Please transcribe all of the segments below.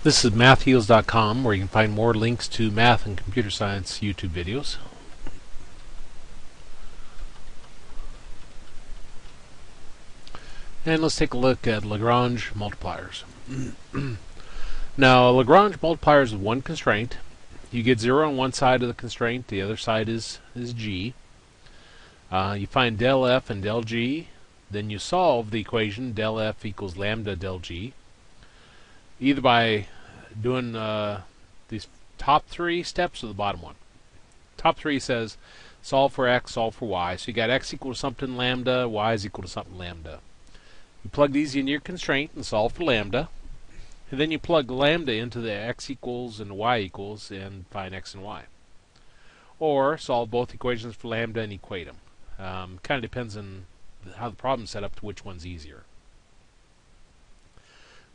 This is mathheals.com, where you can find more links to math and computer science YouTube videos. And let's take a look at Lagrange multipliers. Now, Lagrange multipliers with one constraint. You get 0 on one side of the constraint, the other side is g. You find del f and del g, then you solve the equation del f equals lambda del g, either by doing these top three steps or the bottom one. Top three says solve for x, solve for y. So you got x equal to something lambda, y is equal to something lambda. You plug these in your constraint and solve for lambda. And then you plug lambda into the x equals and y equals and find x and y. Or solve both equations for lambda and equate them. Kind of depends on how the problem's set up to which one's easier.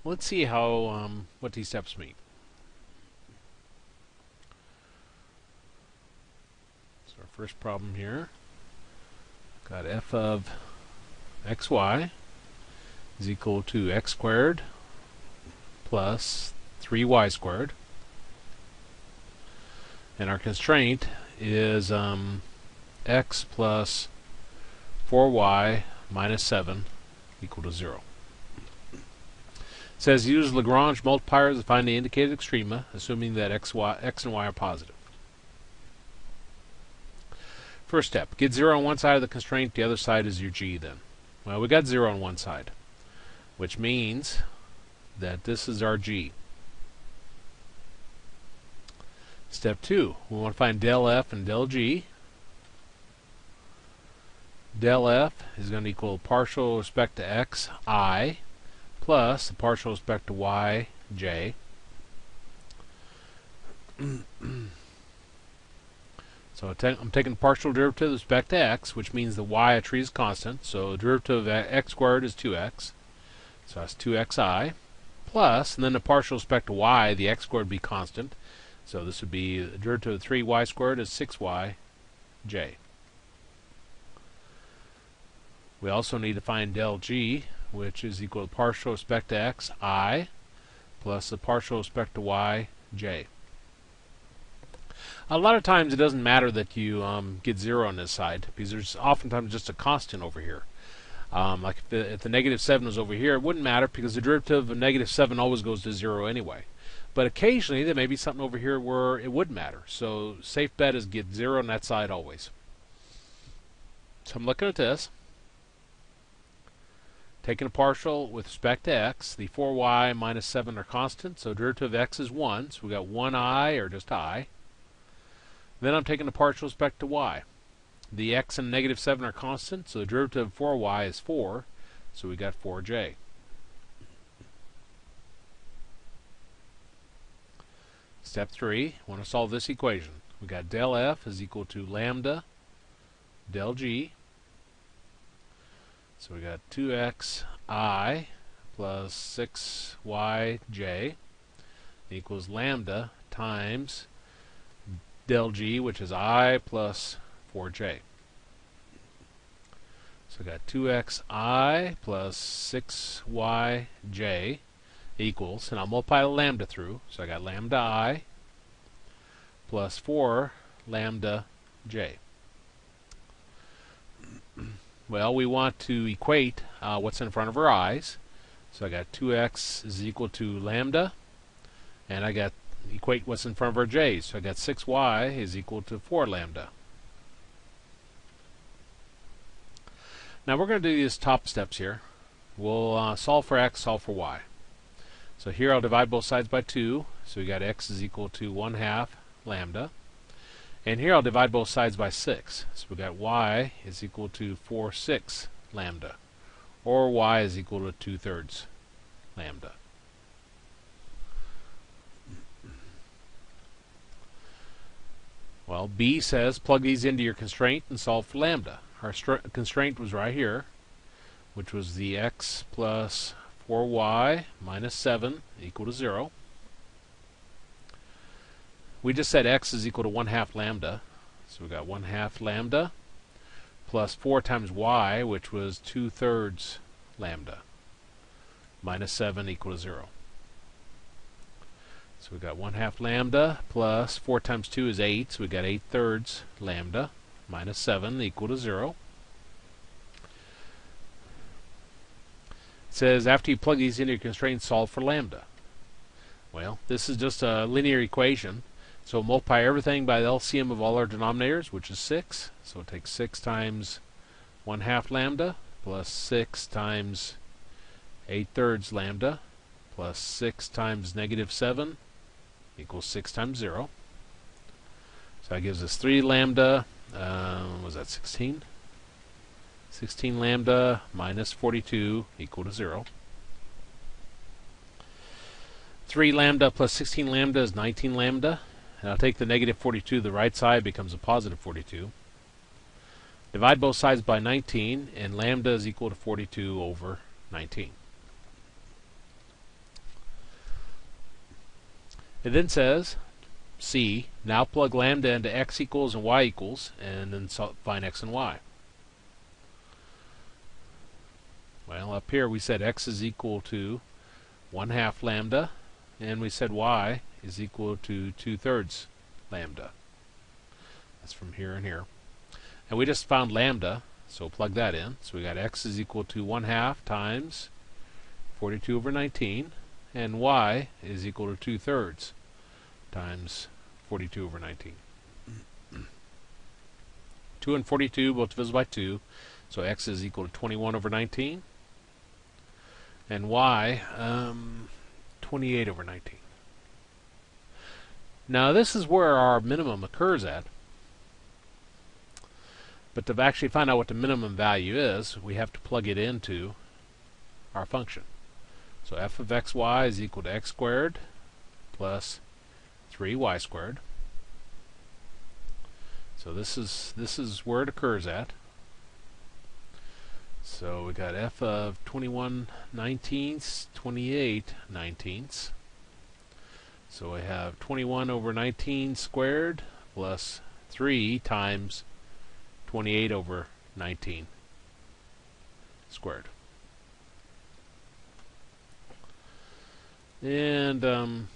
Let's see how what these steps mean. So our first problem here, got f of xy is equal to x squared plus 3y squared, and our constraint is x plus 4y minus 7 equal to 0. It says use Lagrange multipliers to find the indicated extrema, assuming that x and y are positive. First step, get 0 on one side of the constraint, the other side is your g then. Well, we got 0 on one side, which means that this is our g. Step 2, we want to find del f and del g. Del f is going to equal partial respect to x, I, plus the partial respect to y, j. So I'm taking partial derivative with respect to x, which means the y I treat as constant. So the derivative of x squared is 2x. So that's 2xi. Plus, and then the partial respect to y, the x squared would be constant. So this would be the derivative of 3y squared is 6y, j. We also need to find del g, which is equal to partial respect to x, I, plus the partial respect to y, j. A lot of times it doesn't matter that you get 0 on this side, because there's oftentimes just a constant over here. Like if the negative 7 was over here, it wouldn't matter because the derivative of negative 7 always goes to 0 anyway. But occasionally there may be something over here where it would matter. So safe bet is get 0 on that side always. So I'm looking at this. Taking a partial with respect to x, the 4y minus 7 are constant, so derivative of x is 1, so we got 1i, or just I. Then I'm taking a partial with respect to y. The x and negative 7 are constant, so the derivative of 4y is 4, so we got 4j. Step 3, I want to solve this equation. We got del f is equal to lambda del g. So we got 2xi plus 6yj equals lambda times del g, which is I plus 4j. So we got 2xi plus 6yj equals, and I'll multiply the lambda through, so I got lambda I plus 4 lambda j. Well, we want to equate what's in front of our i's. So I got 2x is equal to lambda, and I got equate what's in front of our j's. So I got 6y is equal to 4 lambda. Now we're going to do these top steps here. We'll solve for x, solve for y. So here I'll divide both sides by 2. So we got x is equal to 1/2 lambda. And here I'll divide both sides by 6. So we got y is equal to 4/6 lambda. Or y is equal to 2/3 lambda. Well, B says plug these into your constraint and solve for lambda. Our constraint was right here, which was the x plus 4y minus 7 equal to 0. We just said x is equal to 1/2 lambda. So we got 1/2 lambda plus 4 times y, which was 2/3 lambda, minus 7 equal to 0. So we got 1/2 lambda plus 4 times 2 is 8. So we got 8/3 lambda minus 7 equal to 0. It says after you plug these into your constraints, solve for lambda. Well, this is just a linear equation. So multiply everything by the LCM of all our denominators, which is 6. So it takes 6 times 1/2 lambda plus 6 times 8/3 lambda plus 6 times negative 7 equals 6 times 0. So that gives us 3 lambda, was that 16? 16 lambda minus 42 equal to 0. 3 lambda plus 16 lambda is 19 lambda. And I'll take the negative 42 to the right side, becomes a positive 42. Divide both sides by 19, and lambda is equal to 42 over 19. It then says, C, now plug lambda into x equals and y equals, and then find x and y. Well, up here we said x is equal to 1/2 lambda, and we said y is equal to 2/3 lambda. That's from here and here. And we just found lambda, so plug that in. So we got x is equal to 1/2 times 42 over 19, and y is equal to 2/3 times 42 over 19. 2 and 42 both divisible by 2, so x is equal to 21 over 19, and y 28 over 19. Now this is where our minimum occurs at. But to actually find out what the minimum value is, we have to plug it into our function. So f of xy is equal to x squared plus 3y squared. So this is where it occurs at. So we got f of 21/19, 28/19. So we have 21 over 19 squared plus 3 times 28 over 19 squared. And let's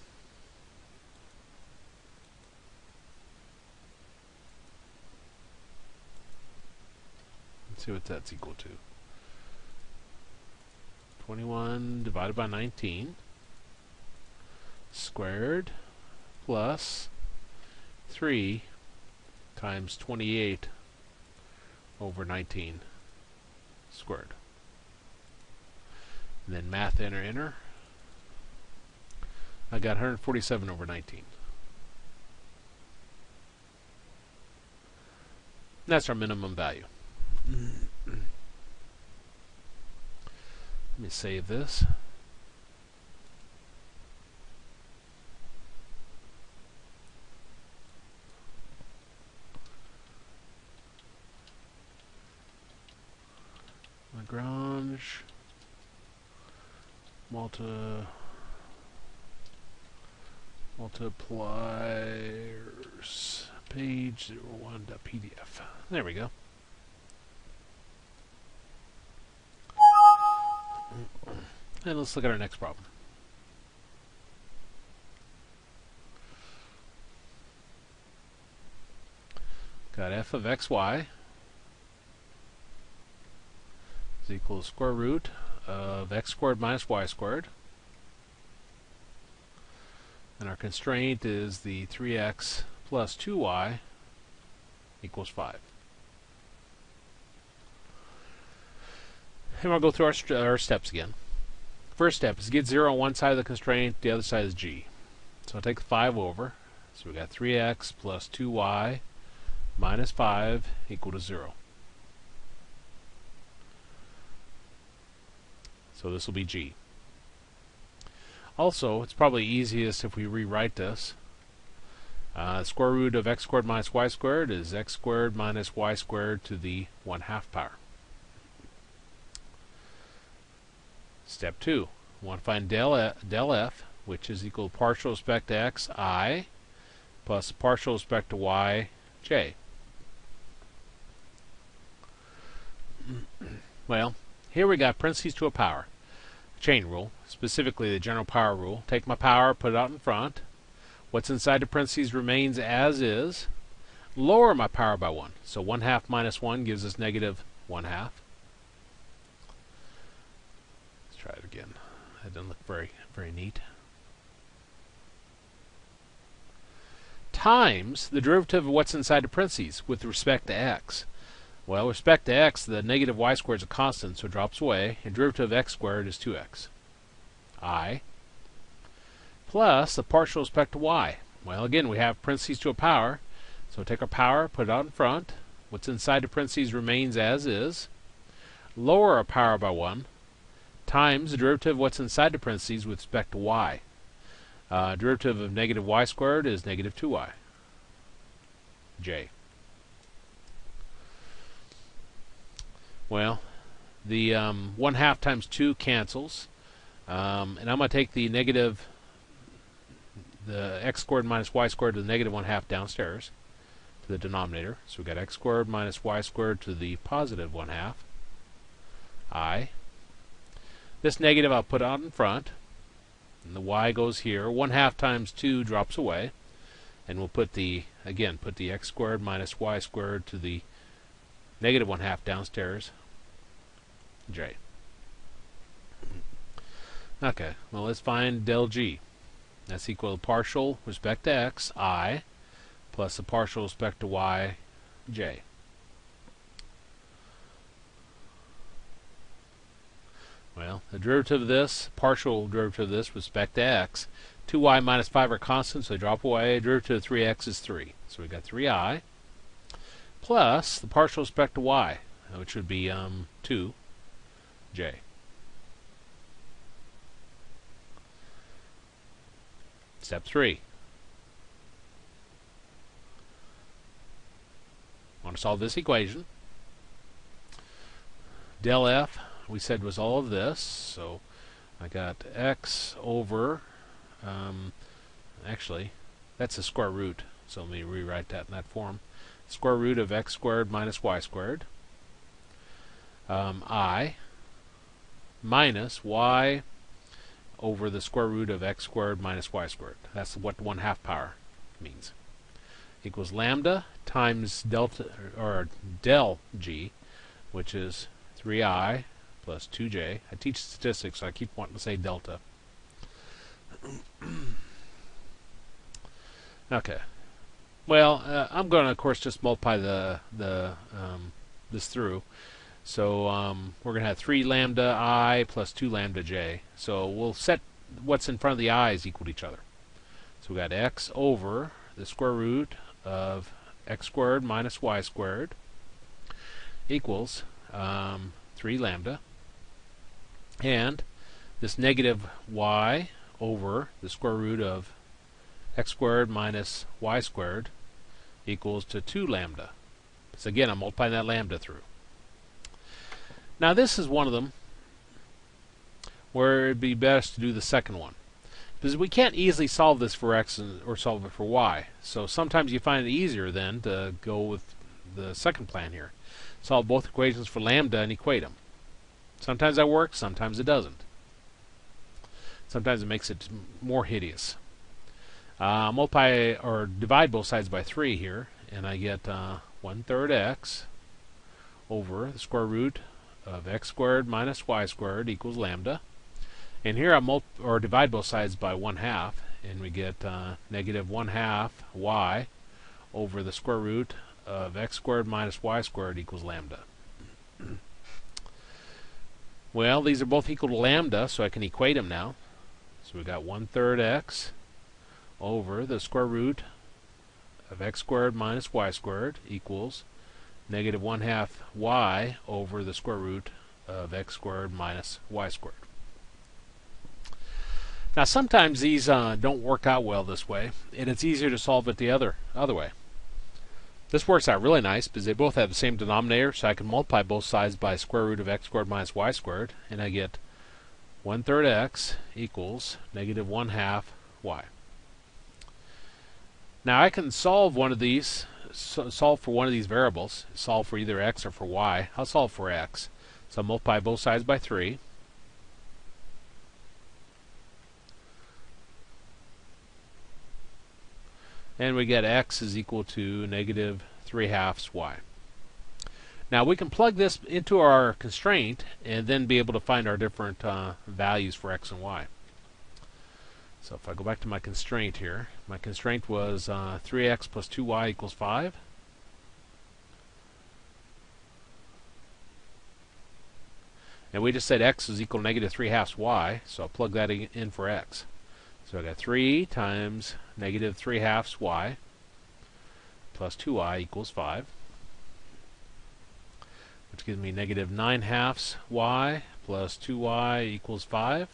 see what that's equal to. 21 divided by 19 squared plus 3 times 28 over 19 squared. And then math enter. I got 147 over 19. That's our minimum value. Let me save this. Lagrange Multipliers page 01.pdf. There we go. And let's look at our next problem. Got f of xy is equal to square root of x squared minus y squared. And our constraint is the 3x plus 2y equals 5. And we'll go through our steps again. First step is get 0 on one side of the constraint, the other side is g. So I'll take the 5 over. So we got 3x plus 2y minus 5 equal to 0. So this will be g. Also, it's probably easiest if we rewrite this. Square root of x squared minus y squared is x squared minus y squared to the 1/2 power. Step 2. We want to find del f, which is equal to partial respect to x, I, plus partial respect to y, j. Well, here we got parentheses to a power. Chain rule, specifically the general power rule. Take my power, put it out in front. What's inside the parentheses remains as is. Lower my power by 1. So 1/2 minus 1 gives us negative 1/2. Let's try it again. That doesn't look very, very neat. Times the derivative of what's inside the parentheses with respect to x. Well, with respect to x, the negative y squared is a constant, so it drops away, and derivative of x squared is 2x. I plus the partial with respect to y. Well, again, we have parentheses to a power, so take our power, put it out in front. What's inside the parentheses remains as is. Lower our power by 1, times the derivative of what's inside the parentheses with respect to y. Derivative of negative y squared is negative 2y. J. Well, the 1/2 times 2 cancels. And I'm going to take the x squared minus y squared to the negative 1/2 downstairs to the denominator. So we've got x squared minus y squared to the positive 1/2. I. This negative I'll put out in front. And the y goes here. 1/2 times 2 drops away. And we'll put the x squared minus y squared to the negative 1/2 downstairs. J. Okay, well, let's find del G. That's equal to partial with respect to x, I, plus the partial with respect to y, J. Well, the derivative of this, partial derivative of this with respect to x, 2y minus 5 are constants, so they drop away. Derivative of 3x is 3. So we've got 3i, plus the partial with respect to y, which would be 2, J. Step 3. I want to solve this equation. Del f, we said, was all of this. So I got x over, actually, that's the square root. So let me rewrite that in that form. Square root of x squared minus y squared. I minus y over the square root of x squared minus y squared. That's what 1/2 power means. Equals lambda times delta, or del G, which is 3i plus 2j. I teach statistics, so I keep wanting to say delta. Okay. Well, I'm going to, of course, just multiply this through. So we're going to have 3 lambda I plus 2 lambda j. So we'll set what's in front of the i's equal to each other. So we got x over the square root of x squared minus y squared equals 3 lambda. And this negative y over the square root of x squared minus y squared equals to 2 lambda. So again, I'm multiplying that lambda through. Now this is one of them where it'd be best to do the second one, because we can't easily solve this for x or solve it for y. So sometimes you find it easier then to go with the second plan here. Solve both equations for lambda and equate them. Sometimes that works, sometimes it doesn't. Sometimes it makes it more hideous. Multiply or divide both sides by 3 here, and I get 1/3 x over the square root of x squared minus y squared equals lambda. And here I divide both sides by 1/2, and we get negative 1/2 y over the square root of x squared minus y squared equals lambda. Well, these are both equal to lambda, so I can equate them now. So we got 1/3 x over the square root of x squared minus y squared equals negative 1/2 y over the square root of x squared minus y squared. Now sometimes these don't work out well this way, and it's easier to solve it the other way. This works out really nice because they both have the same denominator, so I can multiply both sides by square root of x squared minus y squared, and I get 1/3 x equals negative 1/2 y. Now I can solve one of these, solve for one of these variables, solve for either x or for y. I'll solve for x. So I'll multiply both sides by 3. and we get x is equal to negative 3/2 y. Now we can plug this into our constraint and then be able to find our different values for x and y. So if I go back to my constraint here, my constraint was 3x plus 2y equals 5. And we just said x is equal to negative 3/2 y, so I'll plug that in for x. So I got 3 times negative 3/2 y plus 2y equals 5, which gives me negative 9/2 y plus 2y equals 5.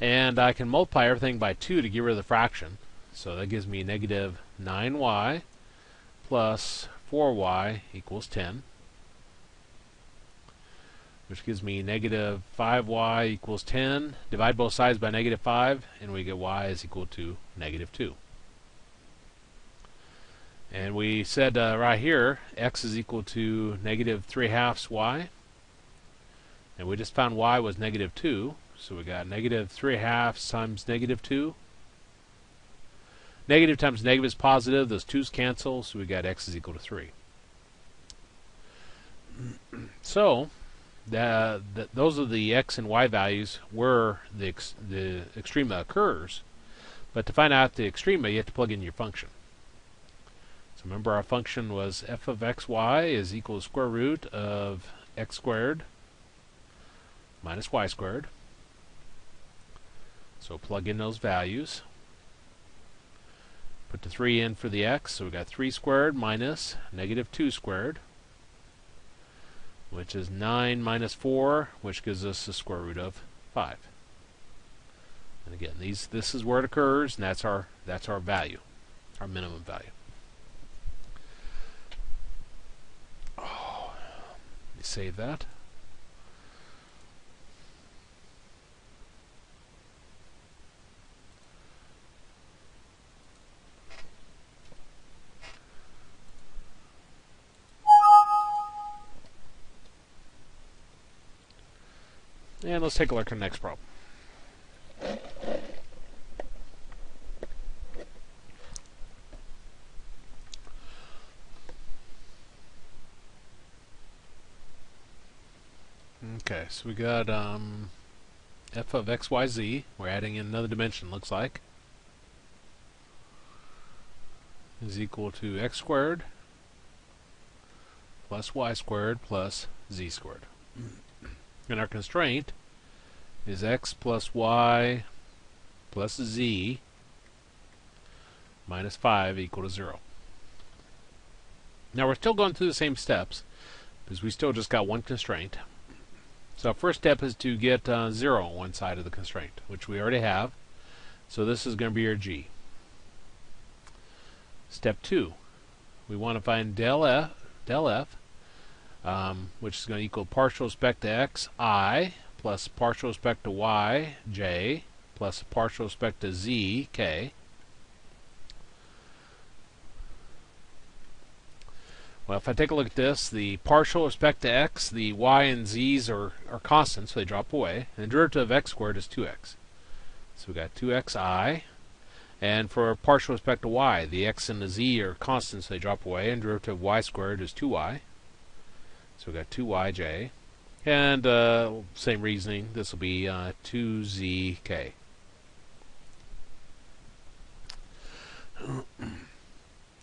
And I can multiply everything by 2 to get rid of the fraction. So that gives me negative 9y plus 4y equals 10, which gives me negative 5y equals 10. Divide both sides by negative 5, and we get y is equal to negative 2. And we said right here, x is equal to negative 3/2 y. And we just found y was negative 2. So we got negative 3/2 times negative 2. Negative times negative is positive. Those 2's cancel, so we got x is equal to 3. So those are the x and y values where the extrema occurs. But to find out the extrema, you have to plug in your function. So remember, our function was f of xy is equal to square root of x squared minus y squared. So plug in those values. Put the 3 in for the x, so we got 3 squared minus negative 2 squared, which is 9 minus 4, which gives us the square root of 5. And again, this is where it occurs, and that's our value, our minimum value. Oh, let me save that. And let's take a look at the next problem. Okay, so we got f of xyz. We're adding in another dimension, looks like, is equal to x squared plus y squared plus z squared. And our constraint is x plus y plus z minus 5 equal to 0. Now we're still going through the same steps because we still just got one constraint. So our first step is to get 0 on one side of the constraint, which we already have. So this is going to be our g. Step 2, we want to find del f, which is going to equal partial respect to x, I, plus partial respect to y, j, plus partial respect to z, k. Well, if I take a look at this, the partial respect to x, the y and z's are constants, so they drop away. And the derivative of x squared is 2x. So we got 2xi. And for partial respect to y, the x and the z are constants, so they drop away. And derivative of y squared is 2y. So we got 2yj. And same reasoning, this will be 2zk.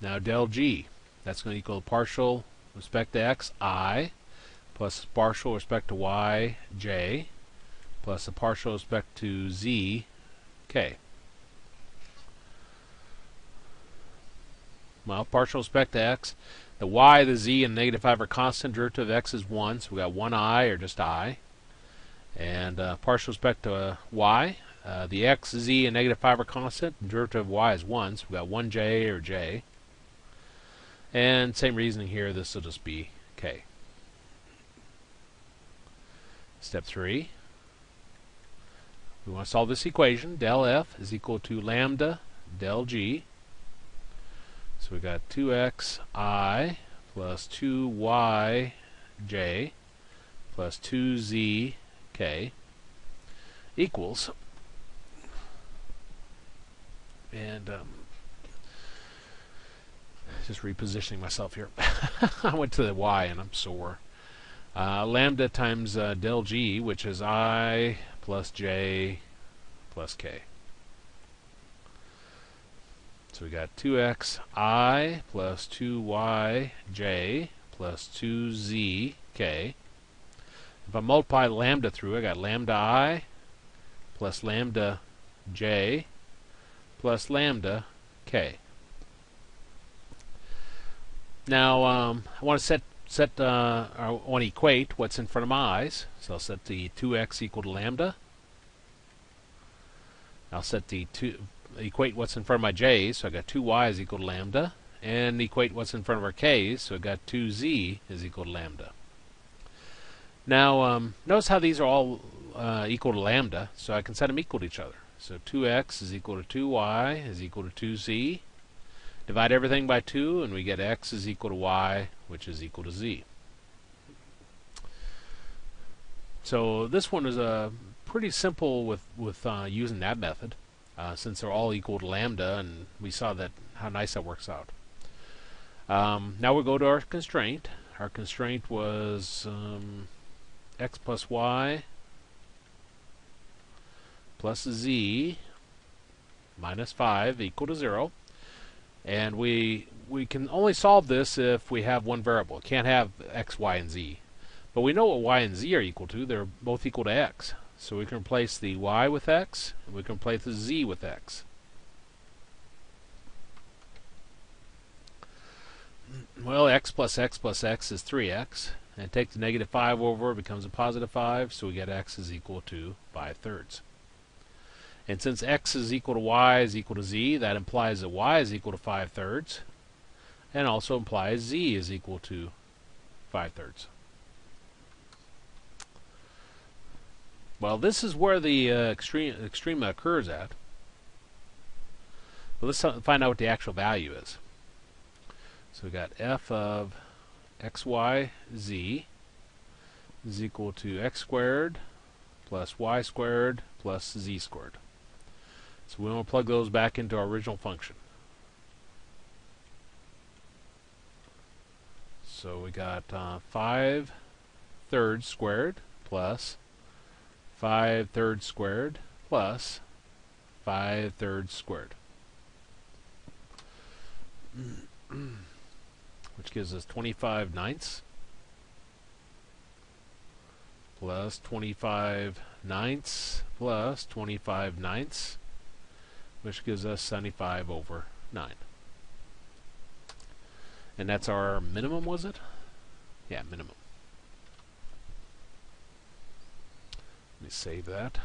Now del g. That's going to equal partial respect to x, I, plus partial respect to y, j, plus a partial respect to z, k. Well, partial respect to x, the y, the z, and negative 5 are constant. Derivative of x is 1, so we got 1i, or just I. And partial respect to y, the x, z, and negative 5 are constant. Derivative of y is 1, so we got 1j, or j. And same reasoning here, this will just be k. Step 3, we want to solve this equation. Del f is equal to lambda del g. So we got 2xi plus 2yj plus 2zk equals, And just repositioning myself here. I went to the y and I'm sore. Lambda times del g, which is I plus j plus k. So we got 2xi plus 2yj plus 2zk. If I multiply lambda through, I got lambda I plus lambda j plus lambda k. Now I want to I want to equate what's in front of my i's. So I'll set the 2x equal to lambda. I'll set the equate what's in front of my j's. So I got 2y is equal to lambda, and equate what's in front of our k's. So I got 2z is equal to lambda. Now notice how these are all equal to lambda, so I can set them equal to each other. So 2x is equal to 2y is equal to 2z. Divide everything by 2, and we get x is equal to y, which is equal to z. So this one is pretty simple with using that method, since they're all equal to lambda, and we saw that how nice that works out. Now we'll go to our constraint. Our constraint was x plus y plus z minus 5 equal to 0. And we can only solve this if we have one variable. It can't have x, y, and z. But we know what y and z are equal to. They're both equal to x. So we can replace the y with x, and we can replace the z with x. Well, x plus x plus x is 3x. And take the negative 5 over, it becomes a positive 5, so we get x is equal to 5/3. And since x is equal to y is equal to z, that implies that y is equal to 5/3, and also implies z is equal to 5/3. Well, this is where the extreme occurs at. But let's find out what the actual value is. So we got f of xy z is equal to x squared plus y squared plus z squared. So we want to plug those back into our original function. So we got 5/3 squared plus 5/3 squared plus 5/3 squared. Which gives us 25/9 plus 25/9 plus 25/9, which gives us 75/9. And that's our minimum, was it? Yeah, minimum. Let me save that.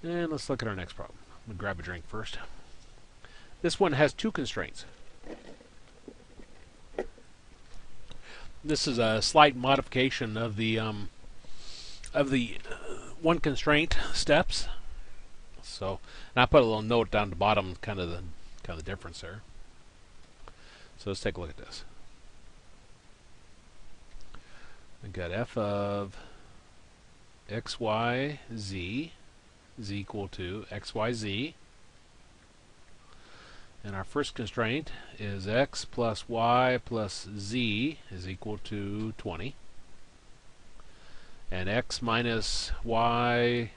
And let's look at our next problem. I'm going to grab a drink first. This one has two constraints. This is a slight modification of the one constraint steps. So, and I put a little note down the bottom, kind of the difference there. So let's take a look at this. We got f of xy z is equal to xyz, and our first constraint is x plus y plus z is equal to 20, and x minus y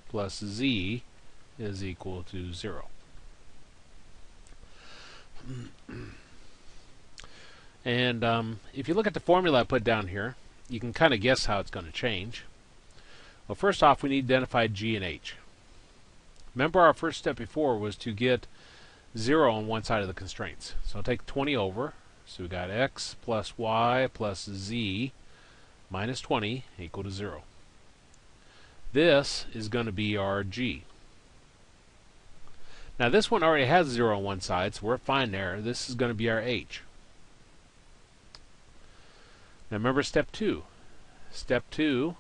plus z is equal to 0. And if you look at the formula I put down here, you can kind of guess how it's going to change. Well, first off, we need to identify g and h. Remember, our first step before was to get 0 on one side of the constraints. So I'll take 20 over. So we got x plus y plus z minus 20 equal to 0. This is going to be our g. Now this one already has 0 on one side, so we're fine there. This is going to be our h. Now remember step 2. Step 2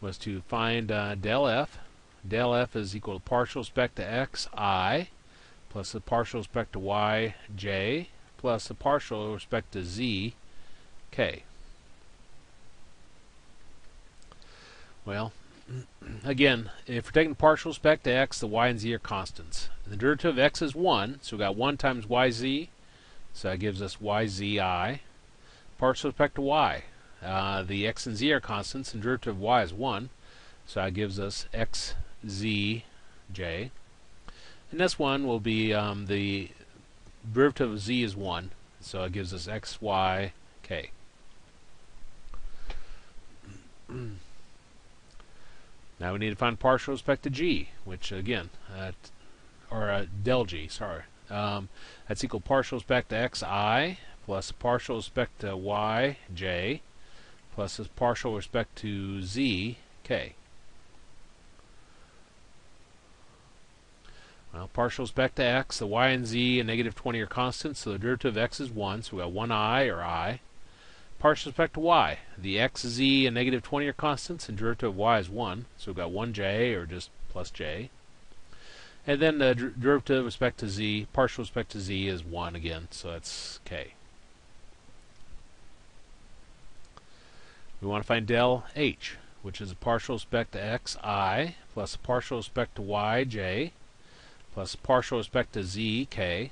was to find del f del f is equal to partial respect to x, I, plus the partial respect to y, j, plus the partial respect to z, k. Well, again, if we're taking partial respect to x, the y and z are constants. And the derivative of x is 1, so we've got 1 times yz, so that gives us yzi. Partial respect to y, the x and z are constants, and derivative of y is 1, so that gives us xzj. And this one will be the derivative of z is 1, so it gives us xyk. Now we need to find partial respect to g, which again, or del g, sorry. That's equal partial respect to xi plus partial respect to y, j, plus this partial respect to z, k. Well, partial respect to x, the y and z and negative 20 are constants, so the derivative of x is 1, so we got 1i, or I. Partial respect to y, the x, z, and negative 20 are constants, and derivative of y is 1, so we've got 1j, or just plus j. And then the derivative with respect to z, partial respect to z is 1 again, so that's k. We want to find del h, which is a partial respect to x, I, plus a partial respect to y, j, plus a partial respect to z, k.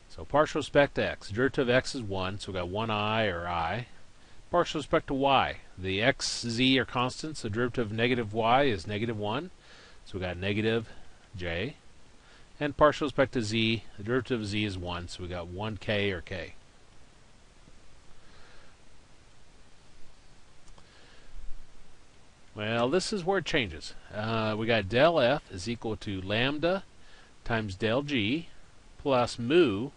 So partial respect to x, derivative of x is 1, so we've got 1i, or I. Partial respect to y, the x, z are constants, the derivative of negative y is negative 1, so we've got negative j. And partial respect to z, the derivative of z is 1, so we've got 1k, or k. Well, this is where it changes. We got del f is equal to lambda times del g plus mu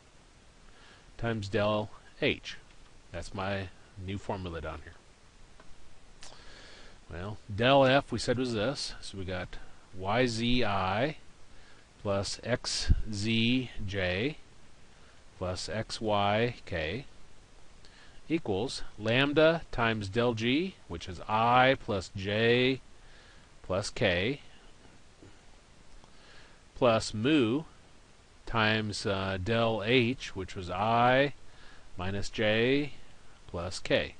times del h. That's my new formula down here. Well, del f we said was this, so we got yzi plus xzj plus xyk equals lambda times del g, which is I plus j plus k, plus mu times del h, which was I minus j plus k,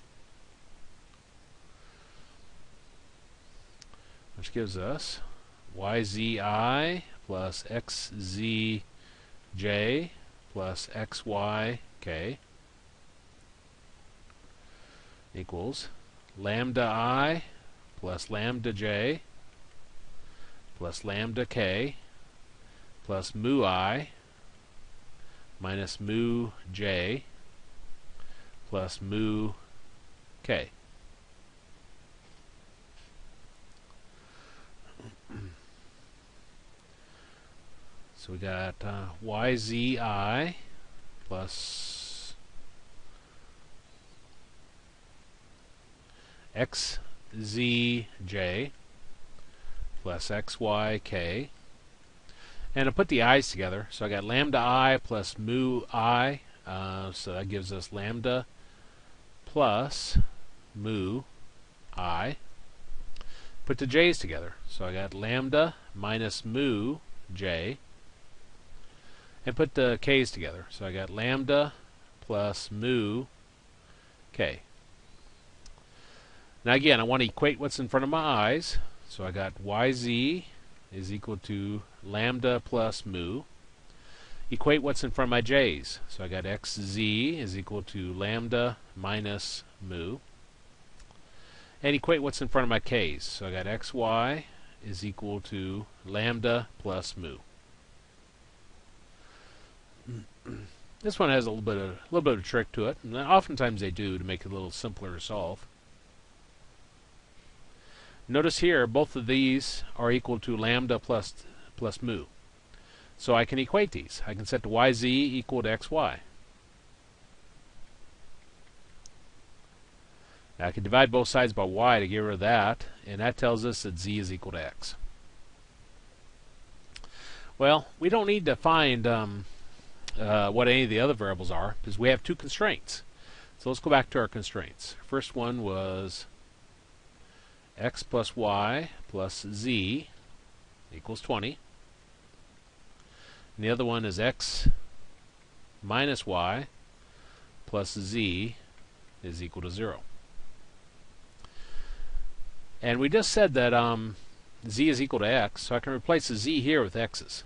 which gives us yzi plus xzj plus xyk equals lambda I plus lambda j plus lambda k plus mu I minus mu j plus mu k. So we got yzi plus xzj plus xyk, and I put the i's together, so I got lambda I plus mu I, so that gives us lambda plus mu I. Put the j's together, so I got lambda minus mu j, and put the k's together, so I got lambda plus mu k. Now again, I want to equate what's in front of my i's, so I got yz is equal to lambda plus mu. Equate what's in front of my j's, so I got xz is equal to lambda minus mu. And equate what's in front of my k's, so I got xy is equal to lambda plus mu. This one has a little bit of a trick to it, and oftentimes they do to make it a little simpler to solve. Notice here, both of these are equal to lambda plus mu. So I can equate these. I can set the yz equal to xy. Now I can divide both sides by y to get rid of that, and that tells us that z is equal to x. Well, we don't need to find what any of the other variables are, because we have two constraints. So let's go back to our constraints. First one was x plus y plus z equals 20. And the other one is x minus y plus z is equal to 0. And we just said that z is equal to x, so I can replace the z here with x's.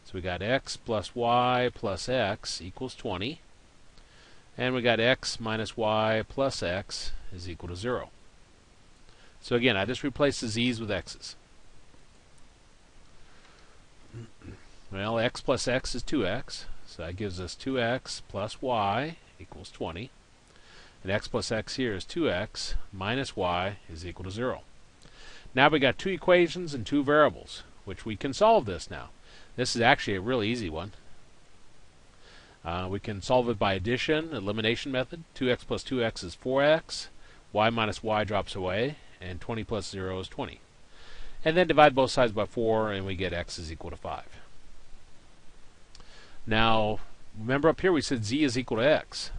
So we got x plus y plus x equals 20. And we got x minus y plus x is equal to 0. So again, I just replaced the z's with x's. Well, x plus x is 2x, so that gives us 2x plus y equals 20. And x plus x here is 2x minus y is equal to 0. Now we got two equations and two variables, which we can solve this now. This is actually a really easy one. We can solve it by addition, elimination method. 2x plus 2x is 4x, y minus y drops away, and 20 plus 0 is 20. And then divide both sides by 4, and we get x is equal to 5. Now, remember up here we said z is equal to x.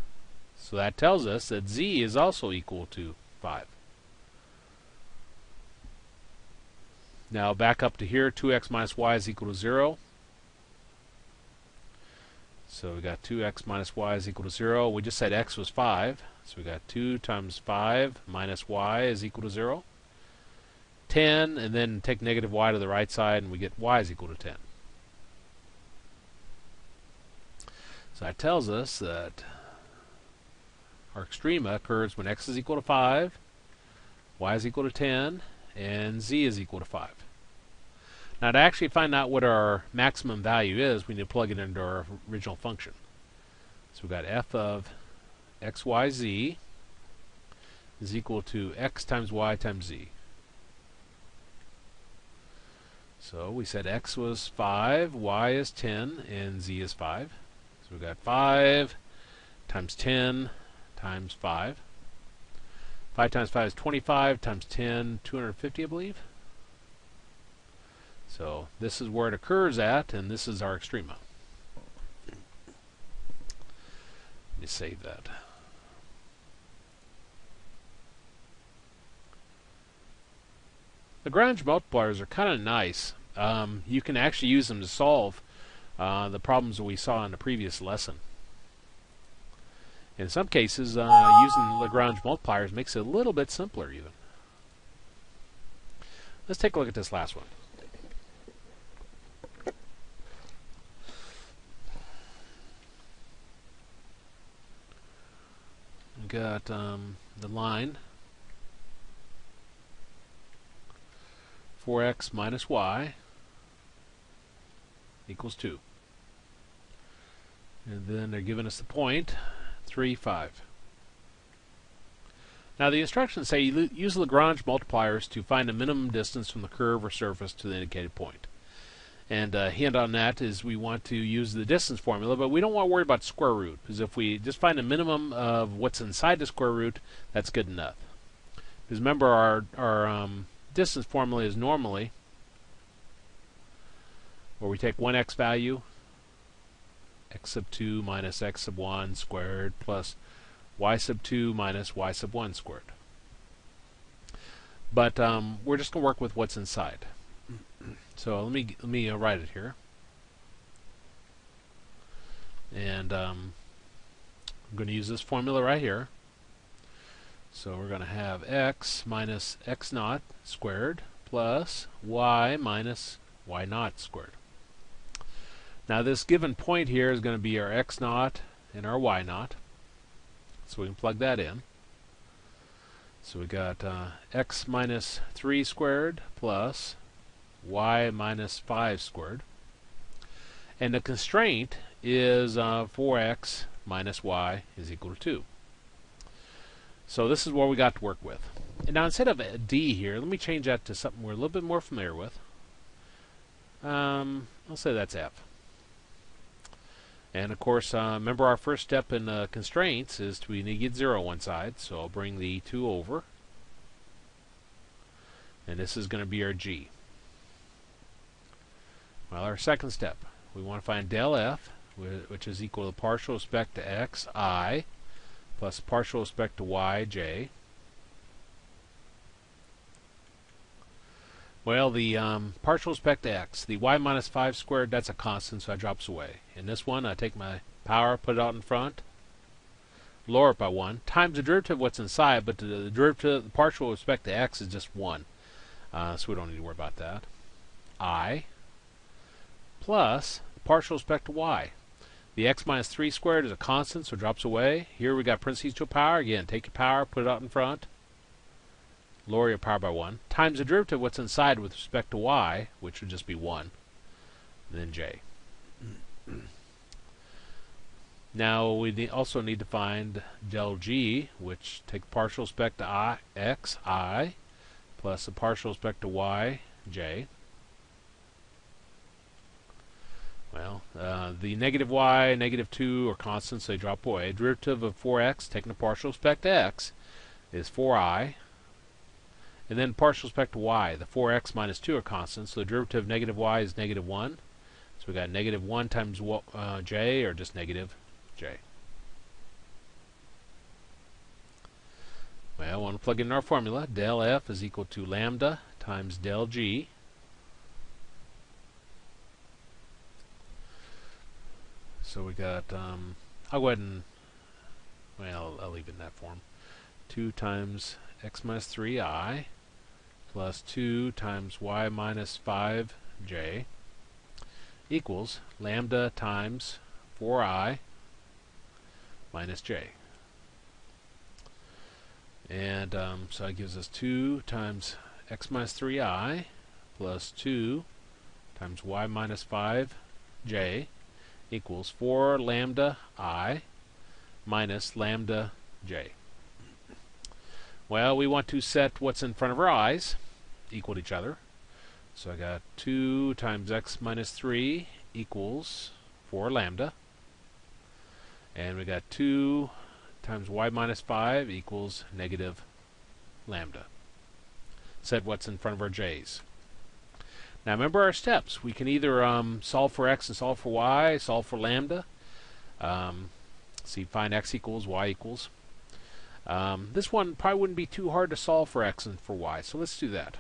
So that tells us that z is also equal to 5. Now back up to here, 2x minus y is equal to 0. So we got 2x minus y is equal to 0. We just said x was 5. So we got 2 times 5 minus y is equal to 0. 10, and then take negative y to the right side, and we get y is equal to 10. So that tells us that our extrema occurs when x is equal to 5, y is equal to 10, and z is equal to 5. Now to actually find out what our maximum value is, we need to plug it into our original function. So we've got f of x, y, z is equal to x times y times z. So we said x was 5, y is 10, and z is 5. So we've got 5 times 10 times 5. 5 times 5 is 25, times 10, 250, I believe. So this is where it occurs at, and this is our extrema. Let me save that. Lagrange multipliers are kind of nice. You can actually use them to solve the problems that we saw in the previous lesson. In some cases, using Lagrange multipliers makes it a little bit simpler even. Let's take a look at this last one. We've got the line 4x minus y equals 2. And then they're giving us the point 3, 5. Now the instructions say use Lagrange multipliers to find the minimum distance from the curve or surface to the indicated point. And a hint on that is we want to use the distance formula, but we don't want to worry about square root, because if we just find the minimum of what's inside the square root, that's good enough. Because remember, our distance formula is normally where we take one x value, x sub 2 minus x sub 1 squared plus y sub 2 minus y sub 1 squared. But we're just going to work with what's inside. So let me write it here. And I'm going to use this formula right here. So we're going to have x minus x naught squared plus y minus y naught squared. Now this given point here is going to be our x naught and our y naught. So we can plug that in. So we got x minus 3 squared plus y minus 5 squared. And the constraint is 4x minus y is equal to 2. So this is what we got to work with. And now instead of a d here, let me change that to something we're a little bit more familiar with. I'll say that's f. And of course, remember our first step in constraints is we need to get 0 on one side. So I'll bring the 2 over. And this is going to be our g. Well, our second step, we want to find del f, which is equal to partial respect to x, I, plus partial respect to y, j. Well, the partial respect to x, the y minus 5 squared, that's a constant, so that drops away. In this one, I take my power, put it out in front, lower it by 1, times the derivative of what's inside, but the derivative, the partial with respect to x is just 1. So we don't need to worry about that. I plus the partial with respect to y. The x minus 3 squared is a constant, so it drops away. Here we got parentheses to a power. Again, take your power, put it out in front, lower your power by 1, times the derivative of what's inside with respect to y, which would just be 1, and then j. Now we also need to find del g, which take partial respect to x, I, plus the partial respect to y, j. Well, the negative y, negative 2 are constants, so they drop away. Derivative of 4x, taking the partial respect to x, is 4i. And then partial respect to y, the 4x minus 2 are constants, so the derivative of negative y is negative 1. So we got negative 1 times j, or just negative j. Well, I want to plug in our formula. Del f is equal to lambda times del g. So we got, I'll go ahead and, well, I'll leave it in that form. 2 times x minus 3i plus 2 times y minus 5j equals lambda times 4i minus j. And so that gives us 2 times x minus 3i plus 2 times y minus 5j equals 4 lambda I minus lambda j. Well, we want to set what's in front of our i's equal to each other. So I got 2 times x minus 3 equals 4 lambda. And we got 2 times y minus 5 equals negative lambda. Set what's in front of our j's. Now remember our steps. We can either solve for x and solve for y, solve for lambda. See, find x equals, y equals. This one probably wouldn't be too hard to solve for x and for y, so let's do that.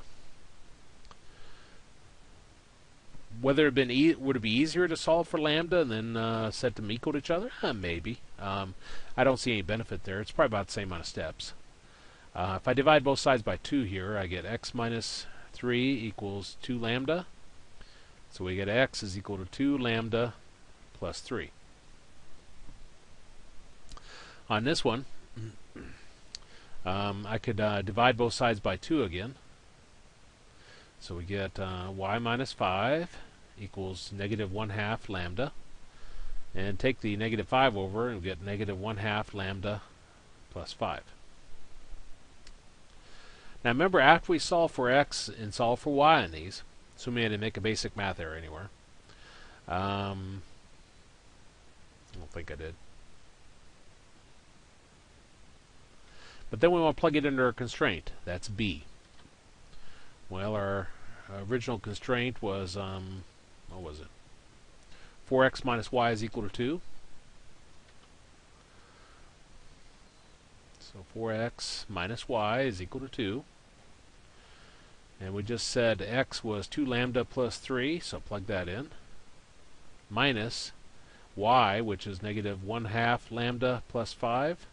Whether it would it be easier to solve for lambda and then set them equal to each other? Maybe. I don't see any benefit there. It's probably about the same amount of steps. If I divide both sides by 2 here, I get x minus 3 equals 2 lambda. So we get x is equal to 2 lambda plus 3. On this one, I could divide both sides by 2 again. So we get y minus 5 equals negative 1/2 lambda. And take the negative 5 over and we get negative 1/2 lambda plus 5. Now remember, after we solve for x and solve for y in these, assuming I didn't make a basic math error anywhere, I don't think I did. But then we want to plug it into our constraint. That's b. Well, our original constraint was, what was it? 4x minus y is equal to 2. So 4x minus y is equal to 2. And we just said x was 2 lambda plus 3, so plug that in. Minus y, which is negative 1/2 lambda plus 5,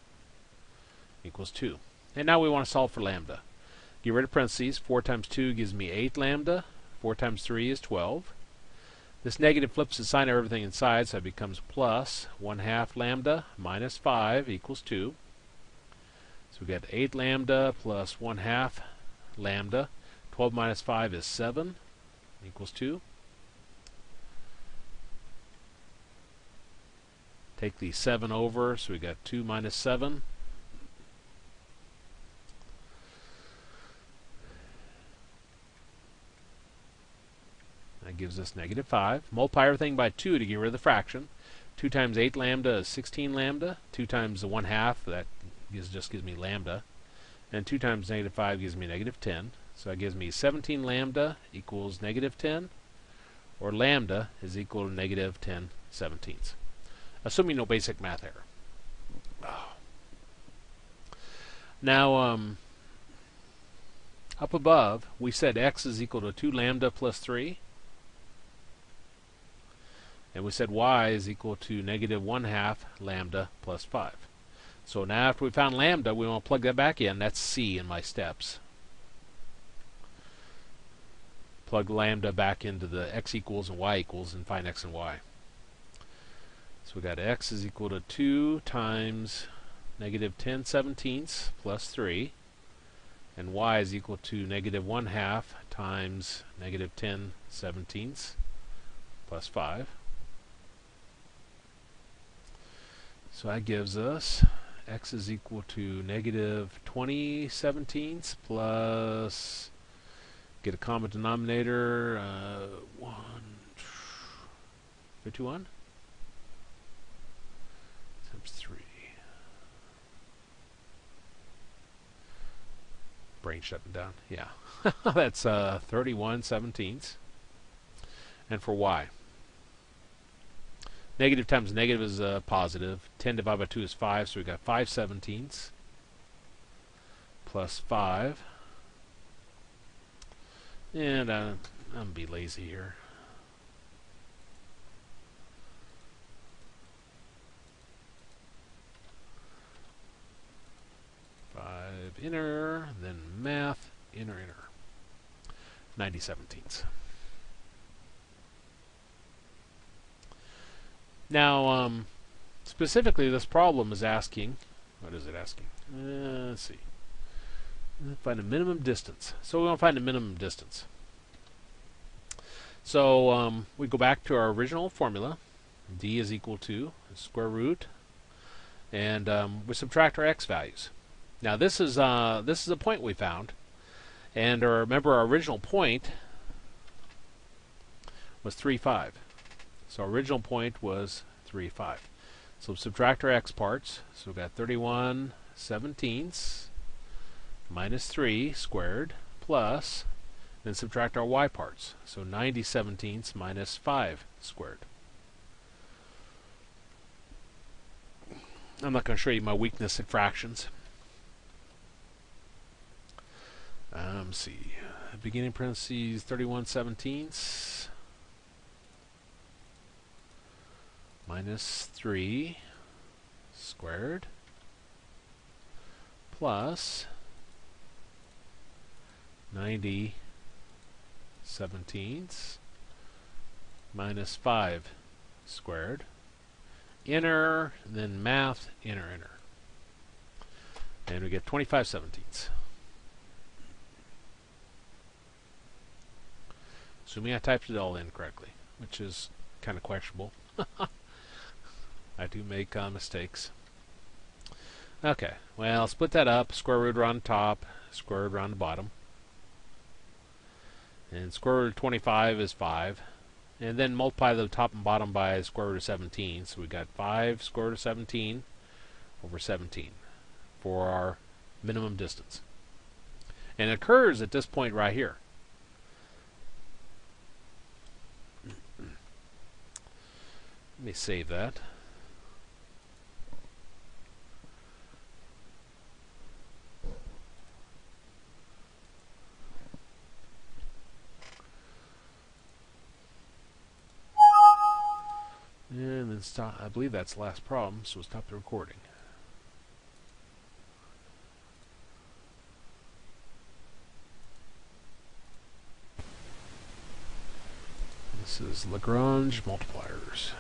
equals 2. And now we want to solve for lambda. Get rid of parentheses. 4 times 2 gives me 8 lambda. 4 times 3 is 12. This negative flips the sign of everything inside, so it becomes plus 1/2 lambda minus 5 equals 2. So we get 8 lambda plus 1/2 lambda. 12 minus 5 is 7 equals 2. Take the 7 over, so we got 2 minus 7. That gives us negative 5. Multiply everything by 2 to get rid of the fraction. 2 times 8 lambda is 16 lambda. 2 times the 1/2, that just gives me lambda. And 2 times negative 5 gives me negative 10. So that gives me 17 lambda equals negative 10. Or lambda is equal to negative 10/17. Assuming no basic math error. Now, Up above, we said x is equal to 2 lambda plus 3. And we said y is equal to negative 1/2 lambda plus 5. So now after we found lambda, we want to plug that back in. That's C in my steps. Plug lambda back into the x equals and y equals and find x and y. So we got x is equal to 2 times negative 10/17 plus 3. And y is equal to negative 1/2 times negative 10/17 plus 5. So that gives us x is equal to negative 20/17 plus, get a common denominator, 51 times 3. Brain shutting down. Yeah. That's 31/17. And for y, negative times negative is positive. 10 divided by 2 is 5, so we got 5/17 plus 5. And I'm going to be lazy here. Inner, then math, inner. 90/17. Now, specifically, this problem is asking, what is it asking? Let's see. Find a minimum distance. So we want to find a minimum distance. So we go back to our original formula. D is equal to square root, and we subtract our x values. Now this is a point we found, and remember our original point was 3, 5. So our original point was 3, 5. So subtract our x parts. So we've got 31/17 minus 3 squared plus, then subtract our y parts. So 90/17 minus 5 squared. I'm not going to show you my weakness in fractions. Let's see. Beginning parentheses 31/17 minus 3 squared plus 90/17 minus 5 squared. Inner, then math, inner. And we get 25/17. Assuming I typed it all in correctly, which is kind of questionable. I do make mistakes. Okay, well, split that up. Square root around the top, square root around the bottom. And square root of 25 is 5. And then multiply the top and bottom by square root of 17. So we got 5 square root of 17 over 17 for our minimum distance. And it occurs at this point right here. Let me save that. And then stop. I believe that's the last problem, so we'll stop the recording. This is Lagrange Multipliers.